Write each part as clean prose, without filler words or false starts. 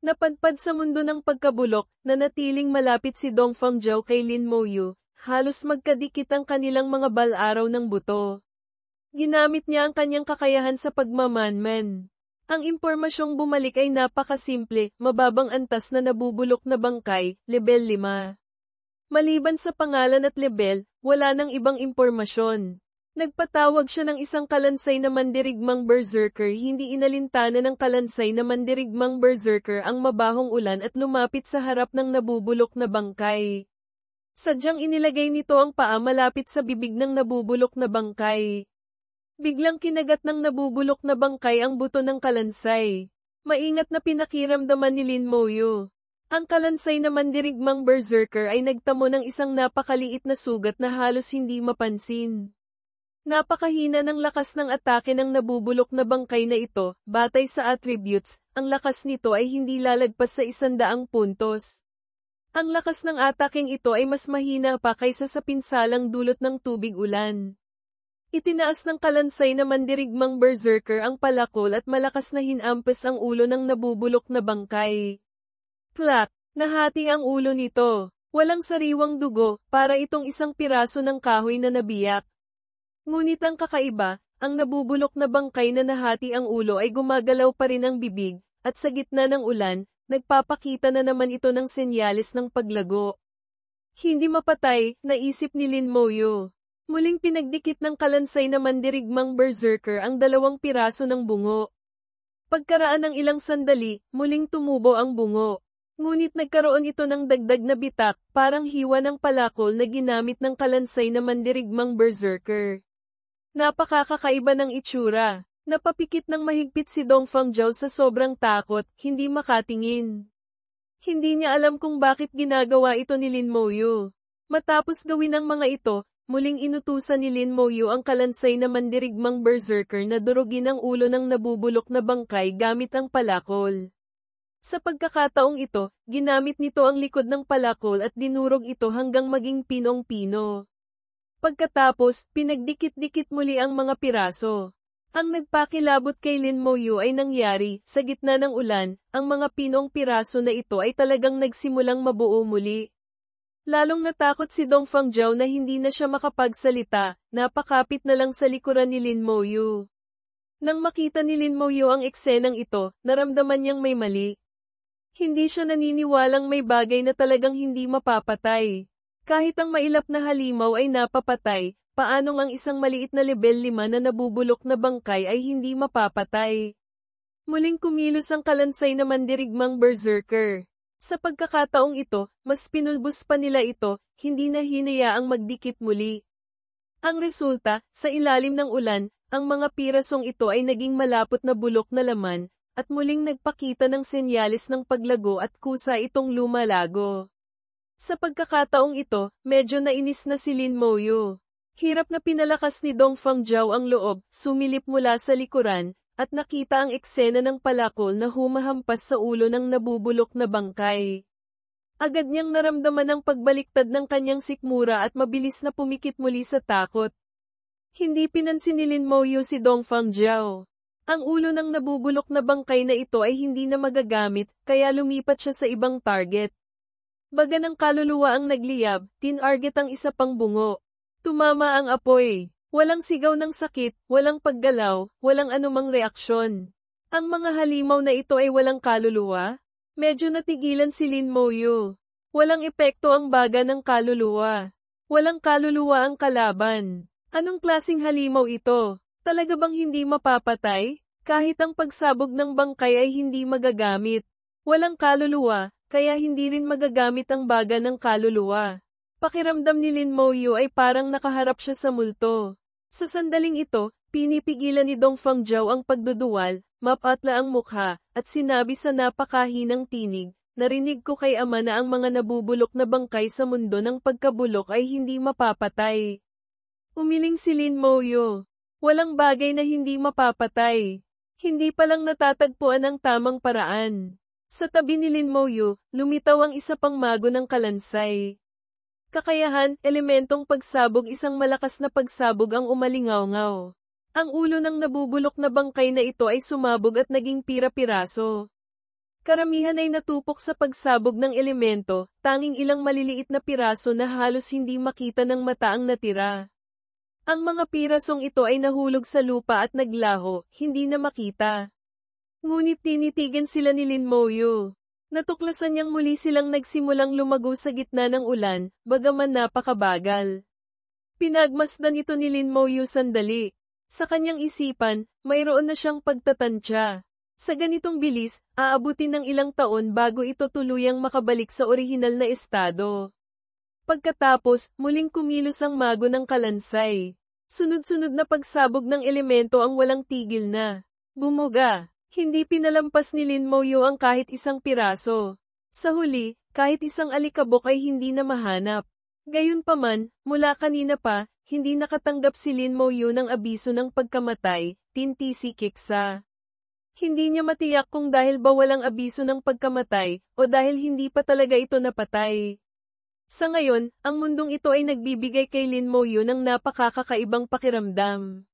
Napadpad sa mundo ng pagkabulok, nanatiling malapit si Dong Fangzhou kay Lin Moyu, halos magkadikit ang kanilang mga balaraw ng buto. Ginamit niya ang kanyang kakayahan sa pagmamanman. Ang impormasyong bumalik ay napakasimple, mababang antas na nabubulok na bangkay, level 5. Maliban sa pangalan at level, wala nang ibang impormasyon. Nagpatawag siya ng isang kalansay na mandirigmang berserker, hindi inalintana ng kalansay na mandirigmang berserker ang mabahong ulan at lumapit sa harap ng nabubulok na bangkay. Sadyang inilagay nito ang paa malapit sa bibig ng nabubulok na bangkay. Biglang kinagat ng nabubulok na bangkay ang buto ng kalansay. Maingat na pinakiramdaman ni Lin Moyu. Ang kalansay na mandirigmang berserker ay nagtamo ng isang napakaliit na sugat na halos hindi mapansin. Napakahina ng lakas ng atake ng nabubulok na bangkay na ito, batay sa attributes, ang lakas nito ay hindi lalagpas sa 100 puntos. Ang lakas ng ataking ito ay mas mahina pa kaysa sa pinsalang dulot ng tubig ulan. Itinaas ng kalansay na mandirigmang berserker ang palakol at malakas na hinampas ang ulo ng nabubulok na bangkay. Plak! Nahati ang ulo nito. Walang sariwang dugo, para itong isang piraso ng kahoy na nabiyak. Ngunit ang kakaiba, ang nabubulok na bangkay na nahati ang ulo ay gumagalaw pa rin ang bibig, at sa gitna ng ulan, nagpapakita na naman ito ng senyales ng paglago. Hindi mapatay, naisip ni Lin Moyu. Muling pinagdikit ng kalansay na mandirigmang berserker ang 2 piraso ng bungo. Pagkaraan ng ilang sandali, muling tumubo ang bungo. Ngunit nagkaroon ito ng dagdag na bitak, parang hiwa ng palakol na ginamit ng kalansay na mandirigmang berserker. Napakakakaiba ng itsura. Napapikit ng mahigpit si Dong Fangzhou sa sobrang takot, hindi makatingin. Hindi niya alam kung bakit ginagawa ito ni Lin Moyu. Matapos gawin ang mga ito, muling inutusan ni Lin Moyu ang kalansay na mandirigmang berserker na durugin ang ulo ng nabubulok na bangkay gamit ang palakol. Sa pagkakataong ito, ginamit nito ang likod ng palakol at dinurog ito hanggang maging pinong-pino. Pagkatapos, pinagdikit-dikit muli ang mga piraso. Ang nagpakilabot kay Lin Moyu ay nangyari, sa gitna ng ulan, ang mga pinong piraso na ito ay talagang nagsimulang mabuo muli. Lalong natakot si Dong Fangzhou na hindi na siya makapagsalita, napakapit na lang sa likuran ni Lin Moyu. Nang makita ni Lin Moyu ang eksenang ito, naramdaman niyang may mali. Hindi siya naniniwalang may bagay na talagang hindi mapapatay. Kahit ang mailap na halimaw ay napapatay, paanong ang isang maliit na level 5 na nabubulok na bangkay ay hindi mapapatay? Muling kumilos ang kalansay na mandirigmang berserker. Sa pagkakataong ito, mas pinulbos pa nila ito, hindi na hinayaang magdikit muli. Ang resulta, sa ilalim ng ulan, ang mga pirasong ito ay naging malapot na bulok na laman, at muling nagpakita ng senyales ng paglago at kusa itong lumalago. Sa pagkakataong ito, medyo nainis na si Lin Moyu. Hirap na pinalakas ni Dong Fangzhou ang loob, sumilip mula sa likuran, at nakita ang eksena ng palakol na humahampas sa ulo ng nabubulok na bangkay. Agad niyang naramdaman ang pagbaliktad ng kanyang sikmura at mabilis na pumikit muli sa takot. Hindi pinansin ni Lin Moyu si Dong Fangzhou. Ang ulo ng nabubulok na bangkay na ito ay hindi na magagamit, kaya lumipat siya sa ibang target. Baga ng kaluluwa ang nagliyab, tinarget ang isa pang bungo. Tumama ang apoy. Walang sigaw ng sakit, walang paggalaw, walang anumang reaksyon. Ang mga halimaw na ito ay walang kaluluwa? Medyo natigilan si Lin Moyu. Walang epekto ang baga ng kaluluwa. Walang kaluluwa ang kalaban. Anong klasing halimaw ito? Talaga bang hindi mapapatay? Kahit ang pagsabog ng bangkay ay hindi magagamit. Walang kaluluwa, kaya hindi rin magagamit ang baga ng kaluluwa. Pakiramdam ni Lin Moyu ay parang nakaharap siya sa multo. Sa sandaling ito, pinipigilan ni Dong Fangzhou ang pagduduwal, mapatla ang mukha, at sinabi sa napakahinang tinig, narinig ko kay ama na ang mga nabubulok na bangkay sa mundo ng pagkabulok ay hindi mapapatay. Umiling si Lin Moyu. Walang bagay na hindi mapapatay. Hindi pa lang natatagpuan ang tamang paraan. Sa tabi ni Lin Moyu, lumitaw ang isa pang mago ng kalansay. Kakayahan, elementong pagsabog, isang malakas na pagsabog ang umalingaw-ngaw. Ang ulo ng nabubulok na bangkay na ito ay sumabog at naging pira-piraso. Karamihan ay natupok sa pagsabog ng elemento, tanging ilang maliliit na piraso na halos hindi makita ng mata ang natira. Ang mga pirasong ito ay nahulog sa lupa at naglaho, hindi na makita. Ngunit tinitigan sila ni Lin Moyu. Natuklasan niyang muli silang nagsimulang lumago sa gitna ng ulan, bagaman napakabagal. Pinagmasdan ito ni Lin Moyu sandali. Sa kanyang isipan, mayroon na siyang pagtatantya. Sa ganitong bilis, aabutin ng ilang taon bago ito tuluyang makabalik sa orihinal na estado. Pagkatapos, muling kumilos ang mago ng kalansay. Sunod-sunod na pagsabog ng elemento ang walang tigil na. Bumuga. Hindi pinalampas ni Lin Moyu ang kahit isang piraso. Sa huli, kahit isang alikabok ay hindi na mahanap. Gayunpaman, mula kanina pa, hindi nakatanggap si Lin Moyu ng abiso ng pagkamatay, tinti si Kiksa. Hindi niya matiyak kung dahil ba walang abiso ng pagkamatay, o dahil hindi pa talaga ito napatay. Sa ngayon, ang mundong ito ay nagbibigay kay Lin Moyu ng napakakakaibang pakiramdam.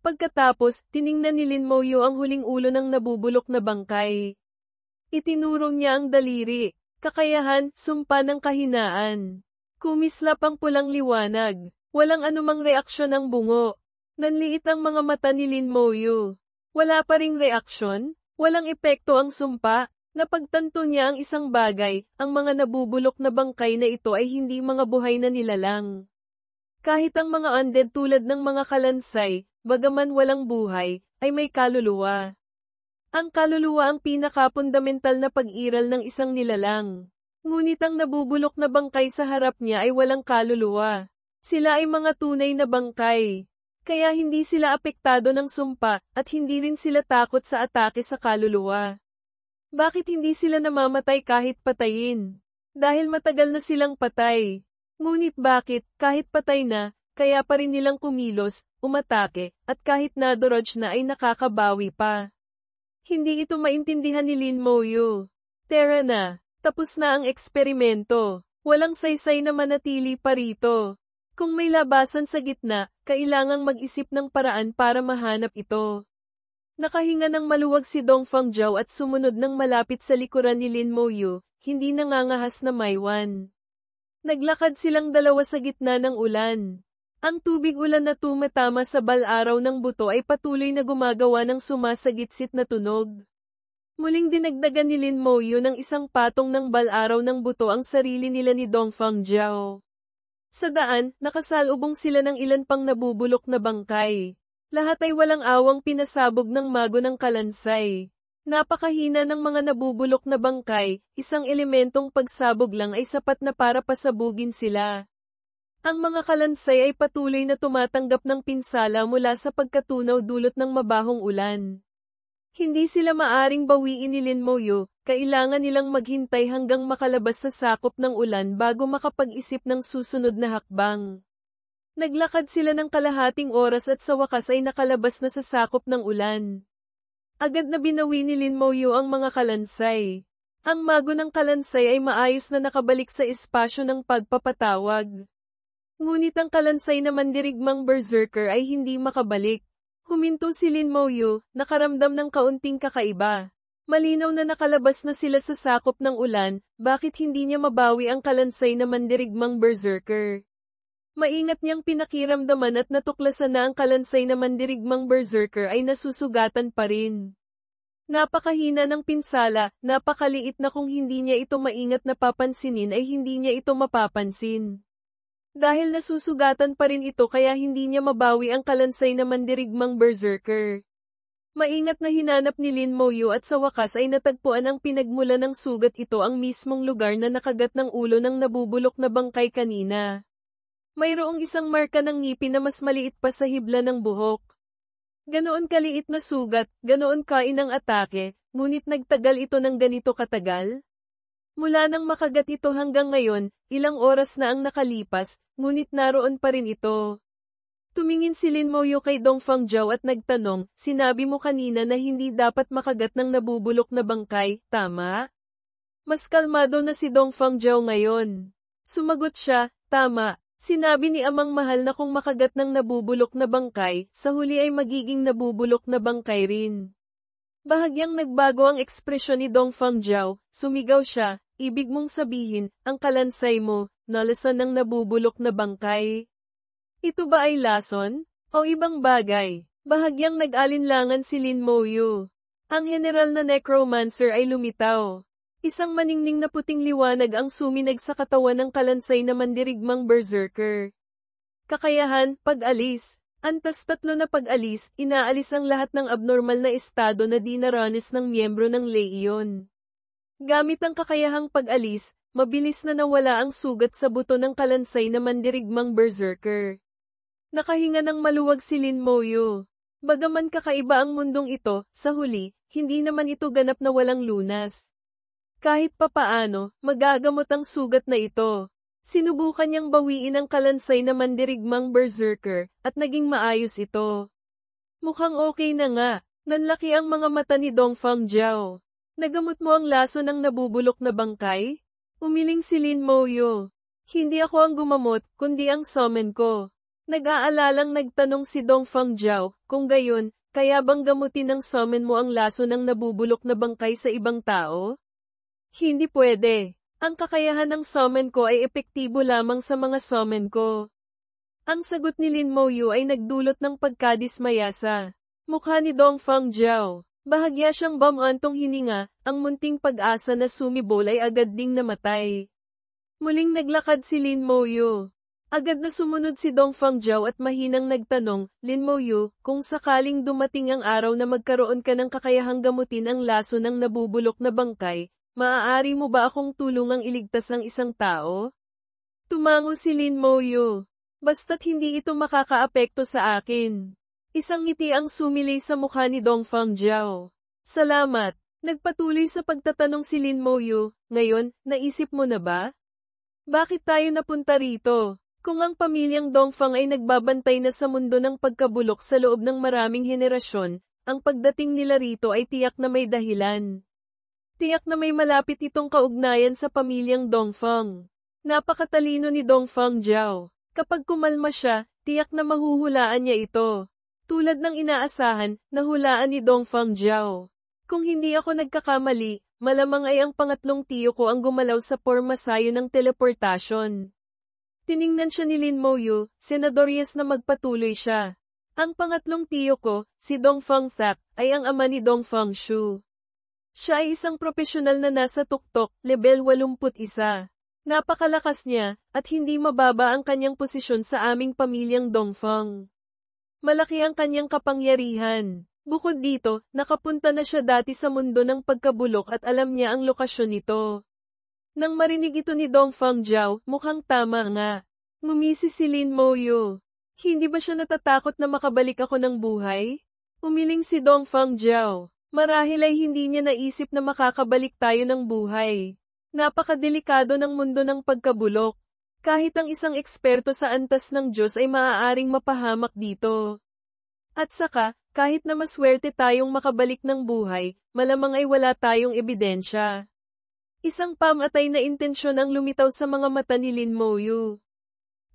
Pagkatapos, tiningnan ni Lin Moyu ang huling ulo ng nabubulok na bangkay. Itinuro niya ang daliri, kakayahan, sumpa ng kahinaan. Kumislap ang pulang liwanag, walang anumang reaksyon ang bungo. Nanliit ang mga mata ni Lin Moyu. Wala pa ring reaksyon, walang epekto ang sumpa. Napagtanto niya ang isang bagay, ang mga nabubulok na bangkay na ito ay hindi mga buhay na nilalang. Kahit ang mga undead tulad ng mga kalansay, bagaman walang buhay, ay may kaluluwa. Ang kaluluwa ang pinakapundamental na pag-iral ng isang nilalang. Ngunit ang nabubulok na bangkay sa harap niya ay walang kaluluwa. Sila ay mga tunay na bangkay. Kaya hindi sila apektado ng sumpa, at hindi rin sila takot sa atake sa kaluluwa. Bakit hindi sila namamatay kahit patayin? Dahil matagal na silang patay. Ngunit bakit, kahit patay na, kaya pa rin nilang kumilos, umatake, at kahit nadodge na ay nakakabawi pa? Hindi ito maintindihan ni Lin Moyu. Tara na, tapos na ang eksperimento. Walang saysay na manatili pa rito. Kung may labasan sa gitna, kailangang mag-isip ng paraan para mahanap ito. Nakahinga ng maluwag si Dong Fangjiao at sumunod ng malapit sa likuran ni Lin Moyu, hindi nangangahas na maywan. Naglakad silang dalawa sa gitna ng ulan. Ang tubig ulan na tumatama sa bal-araw ng buto ay patuloy na gumagawa ng sumasagitsit na tunog. Muling dinagdagan ni Lin Moyu ng isang patong ng bal-araw ng buto ang sarili nila ni Dong Fangjiao. Sa daan, nakasalubong sila ng ilan pang nabubulok na bangkay. Lahat ay walang awang pinasabog ng mago ng kalansay. Napakahina ng mga nabubulok na bangkay, isang elementong pagsabog lang ay sapat na para pasabugin sila. Ang mga kalansay ay patuloy na tumatanggap ng pinsala mula sa pagkatunaw dulot ng mabahong ulan. Hindi sila maaring bawiin ni Lin Moyu, kailangan nilang maghintay hanggang makalabas sa sakop ng ulan bago makapag-isip ng susunod na hakbang. Naglakad sila ng kalahating oras at sa wakas ay nakalabas na sa sakop ng ulan. Agad na binawi ni Lin Moyu ang mga kalansay. Ang mago ng kalansay ay maayos na nakabalik sa espasyo ng pagpapatawag. Ngunit ang kalansay na mandirigmang berserker ay hindi makabalik. Huminto si Lin Moyu, nakaramdam ng kaunting kakaiba. Malinaw na nakalabas na sila sa sakop ng ulan, bakit hindi niya mabawi ang kalansay na mandirigmang berserker? Maingat niyang pinakiramdaman at natuklasan na ang kalansay na mandirigmang berserker ay nasusugatan pa rin. Napakahina ng pinsala, napakaliit na kung hindi niya ito maingat na papansinin ay hindi niya ito mapapansin. Dahil nasusugatan pa rin ito kaya hindi niya mabawi ang kalansay na mandirigmang berserker. Maingat na hinanap ni Lin Moyu at sa wakas ay natagpuan ang pinagmula ng sugat ito ang mismong lugar na nakagat ng ulo ng nabubulok na bangkay kanina. Mayroong isang marka ng ngipin na mas maliit pa sa hibla ng buhok. Ganoon kaliit na sugat, ganoon kain ang atake, ngunit nagtagal ito ng ganito katagal? Mula nang makagat ito hanggang ngayon, ilang oras na ang nakalipas, ngunit naroon pa rin ito. Tumingin si Lin Moyu kay Dong Fangjiao at nagtanong, sinabi mo kanina na hindi dapat makagat ng nabubulok na bangkay, tama? Mas kalmado na si Dong Fangjiao ngayon. Sumagot siya, tama. Sinabi ni Amang Mahal na kung makagat ng nabubulok na bangkay, sa huli ay magiging nabubulok na bangkay rin. Bahagyang nagbago ang ekspresyon ni Dong Fangjiao, sumigaw siya, ibig mong sabihin, ang kalansay mo, nalason ng nabubulok na bangkay. Ito ba ay lason? O ibang bagay? Bahagyang nag-alinlangan si Lin Moyu. Ang general na necromancer ay lumitaw. Isang maningning na puting liwanag ang suminag sa katawan ng kalansay na mandirigmang berserker. Kakayahan, pag-alis. Antas 3 na pag-alis, inaalis ang lahat ng abnormal na estado na di naranas ng miyembro ng Legion. Gamit ang kakayahang pag-alis, mabilis na nawala ang sugat sa buto ng kalansay na mandirigmang berserker. Nakahinga ng maluwag si Lin Moyu. Bagaman kakaiba ang mundong ito, sa huli, hindi naman ito ganap na walang lunas. Kahit papaano, magagamot ang sugat na ito. Sinubukan niyang bawiin ang kalansay na mandirigmang berserker, at naging maayos ito. Mukhang okay na nga, nanlaki ang mga mata ni Dong Fangjiao. Nagamot mo ang laso ng nabubulok na bangkay? Umiling si Lin Moyu. Hindi ako ang gumamot, kundi ang summon ko. Nag-aalalang nagtanong si Dong Fangjiao, kung gayon, kaya bang gamutin ng summon mo ang laso ng nabubulok na bangkay sa ibang tao? Hindi pwede. Ang kakayahan ng summon ko ay epektibo lamang sa mga summon ko. Ang sagot ni Lin Moyu ay nagdulot ng pagkadismaya sa mukha ni Dong Fangjiao. Bahagya siyang bumantong hininga, ang munting pag-asa na sumibol ay agad ding namatay. Muling naglakad si Lin Moyu. Agad na sumunod si Dong Fangjiao at mahinang nagtanong, Lin Moyu, kung sakaling dumating ang araw na magkaroon ka ng kakayahang gamutin ang laso ng nabubulok na bangkay, maaari mo ba akong tulungang iligtas ang isang tao? Tumango si Lin Moyu. Basta't hindi ito makakaapekto sa akin. Isang ngiti ang sumilay sa mukha ni Dong Fangjiao. Salamat. Nagpatuloy sa pagtatanong si Lin Moyu, ngayon, naisip mo na ba? Bakit tayo napunta rito? Kung ang pamilyang Dongfang ay nagbabantay na sa mundo ng pagkabulok sa loob ng maraming henerasyon, ang pagdating nila rito ay tiyak na may dahilan. Tiyak na may malapit itong kaugnayan sa pamilyang Dongfang. Napakatalino ni Dong Fangjiao. Kapag kumalma siya, tiyak na mahuhulaan niya ito. Tulad ng inaasahan, nahulaan ni Dong Fangjiao. Kung hindi ako nagkakamali, malamang ay ang pangatlong tiyo ko ang gumalaw sa pormasayo ng teleportasyon. Tiningnan siya ni Lin Moyu, senadoryas na magpatuloy siya. Ang pangatlong tiyo ko, si Dong Fangthak, ay ang ama ni Dong Fangshu. Siya ay isang propesyonal na nasa tuktok, level 81. Napakalakas niya, at hindi mababa ang kanyang posisyon sa aming pamilyang Dongfang. Malaki ang kanyang kapangyarihan. Bukod dito, nakapunta na siya dati sa mundo ng pagkabulok at alam niya ang lokasyon nito. Nang marinig ito ni Dong Fangjiao, mukhang tama nga. Ngumisi si Lin Moyu. Hindi ba siya natatakot na makabalik ako ng buhay? Umiling si Dong Fangjiao. Marahil ay hindi niya naisip na makakabalik tayo ng buhay. Napakadelikado ng mundo ng pagkabulok. Kahit ang isang eksperto sa antas ng Diyos ay maaaring mapahamak dito. At saka, kahit na maswerte tayong makabalik ng buhay, malamang ay wala tayong ebidensya. Isang pamatay na intensyon ang lumitaw sa mga mata ni Lin Moyu.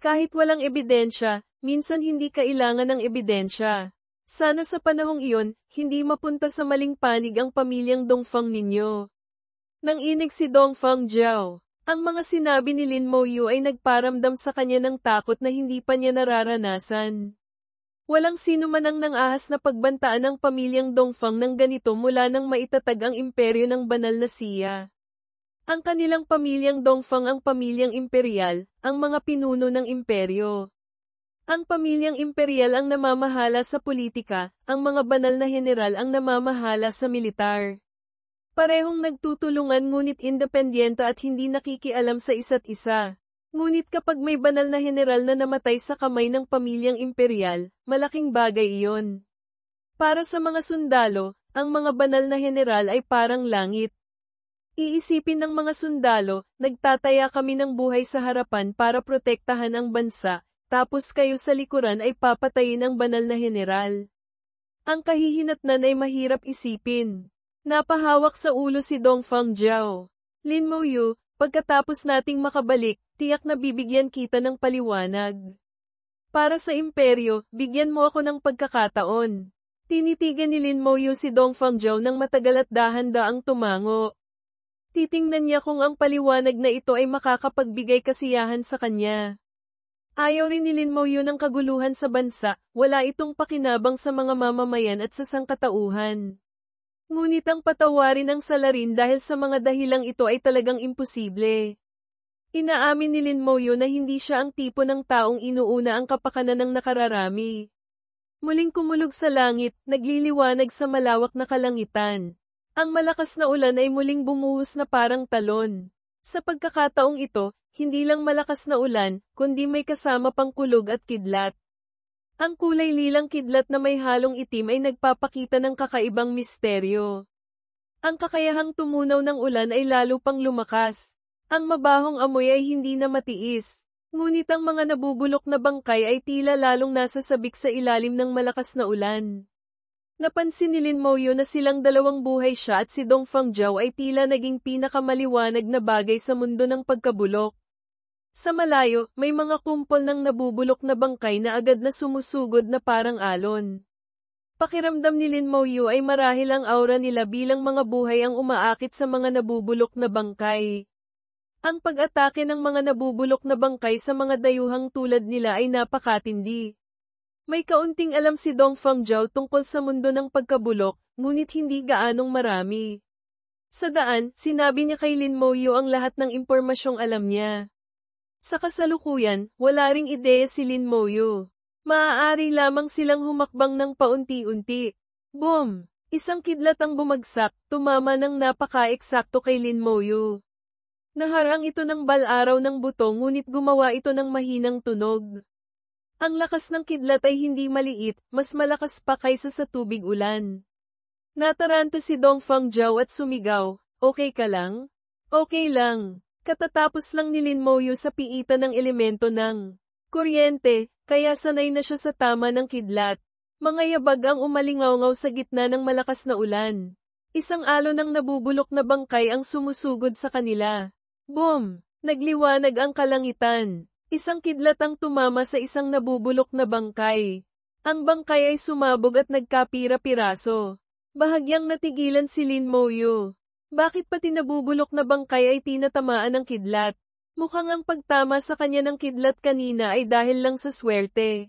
Kahit walang ebidensya, minsan hindi kailangan ng ebidensya. Sana sa panahong iyon, hindi mapunta sa maling panig ang pamilyang Dongfang ninyo. Nang inig si Dong Fangjiao, ang mga sinabi ni Lin Moyu ay nagparamdam sa kanya ng takot na hindi pa niya nararanasan. Walang sino man ang nangahas na pagbantaan ng pamilyang Dongfang ng ganito mula nang maitatag ang imperyo ng banal na siya. Ang kanilang pamilyang Dongfang ang pamilyang imperial, ang mga pinuno ng imperyo. Ang pamilyang imperial ang namamahala sa politika, ang mga banal na general ang namamahala sa militar. Parehong nagtutulungan ngunit independente at hindi nakikialam sa isa't isa. Ngunit kapag may banal na general na namatay sa kamay ng pamilyang imperial, malaking bagay iyon. Para sa mga sundalo, ang mga banal na general ay parang langit. Iisipin ng mga sundalo, nagtataya kami ng buhay sa harapan para protektahan ang bansa. Tapos kayo sa likuran ay papatayin ang banal na general. Ang kahihinatnan ay mahirap isipin. Napahawak sa ulo si Dong Fangjiao. Lin Moyu, pagkatapos nating makabalik, tiyak na bibigyan kita ng paliwanag. Para sa imperyo, bigyan mo ako ng pagkakataon. Tinitigan ni Lin Moyu si Dong Fangzhou ng matagal at dahan-daang tumango. Titingnan niya kung ang paliwanag na ito ay makakapagbigay kasiyahan sa kanya. Ayaw rin ni Lin Moyu ng kaguluhan sa bansa, wala itong pakinabang sa mga mamamayan at sa sangkatauhan. Ngunit ang patawarin ang salarin dahil sa mga dahilang ito ay talagang imposible. Inaamin ni Lin Moyu na hindi siya ang tipo ng taong inuuna ang kapakanan ng nakararami. Muling kumulog sa langit, nagliliwanag sa malawak na kalangitan. Ang malakas na ulan ay muling bumuhos na parang talon. Sa pagkakataong ito, hindi lang malakas na ulan, kundi may kasama pang kulog at kidlat. Ang kulay lilang kidlat na may halong itim ay nagpapakita ng kakaibang misteryo. Ang kakayahang tumunaw ng ulan ay lalo pang lumakas. Ang mabahong amoy ay hindi na matiis. Ngunit ang mga nabubulok na bangkay ay tila lalong nasasabik sa ilalim ng malakas na ulan. Napansin ni Lin Moyu na silang dalawang buhay siya at si Dong Fangzhou ay tila naging pinakamaliwanag na bagay sa mundo ng pagkabulok. Sa malayo, may mga kumpol ng nabubulok na bangkay na agad na sumusugod na parang alon. Pakiramdam ni Lin Moyu ay marahil ang aura nila bilang mga buhay ang umaakit sa mga nabubulok na bangkay. Ang pag-atake ng mga nabubulok na bangkay sa mga dayuhang tulad nila ay napakatindi. May kaunting alam si Dong Fangzhou tungkol sa mundo ng pagkabulok, ngunit hindi gaanong marami. Sa daan, sinabi niya kay Lin Moyu ang lahat ng impormasyong alam niya. Sa kasalukuyan, wala ring ideya si Lin Moyu. Maaari lamang silang humakbang ng paunti-unti. Boom! Isang kidlat ang bumagsak, tumama ng napaka-eksakto kay Lin Moyu. Naharang ito ng bal-araw ng buto ngunit gumawa ito ng mahinang tunog. Ang lakas ng kidlat ay hindi maliit, mas malakas pa kaysa sa tubig ulan. Nataranta si Dong Fangzhou at sumigaw, "Okay ka lang?" "Okay lang." Katatapos lang ni Lin Moyu sa piitan ng elemento ng kuryente, kaya sanay na siya sa tama ng kidlat. Mga yabag ang umalingaw-ngaw sa gitna ng malakas na ulan. Isang alon ng nabubulok na bangkay ang sumusugod sa kanila. Boom! Nagliwanag ang kalangitan. Isang kidlat ang tumama sa isang nabubulok na bangkay. Ang bangkay ay sumabog at nagkapira-piraso. Bahagyang natigilan si Lin Moyu. Bakit pati nabubulok na bangkay ay tinatamaan ng kidlat? Mukhang ang pagtama sa kanya ng kidlat kanina ay dahil lang sa swerte.